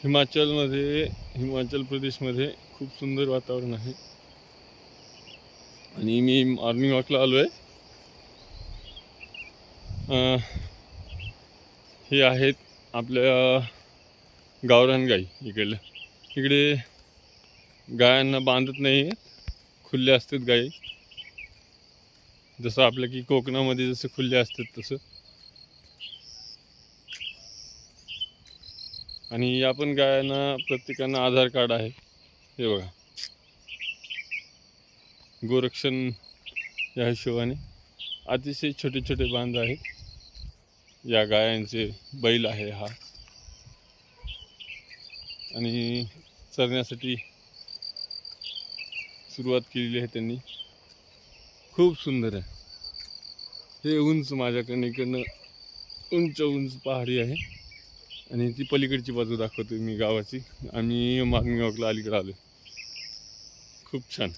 हिमाचल प्रदेशमध्ये खूप सुंदर वातावरण आहे आणि मी मॉर्निंग वॉकला आलो आहे. हे आहेत आपल्या गावरान गाई. इकडे गायांना बांधत नाही, खुल्ल्या असतात गाई. जसं आपल्या की कोकणामध्ये जसं खुल्ल्या असतात तसं. आणि या पण गायांना प्रत्येकांना आधार कार्ड आहे. हे बघा, गोरक्षण या हिशोबाने अतिशय छोटे छोटे बांध आहेत. या गायांचे बैल आहे हा, आणि चरण्यासाठी सुरुवात केलेली आहे त्यांनी. खूप सुंदर आहे. हे उंच माझ्याकडनं इकडनं उंच पहाडी आहे आणि ती पलीकडची बाजू दाखवतो मी गावाची. आम्ही मॉर्निंग वॉकला अलीकडे आलो. खूप छान.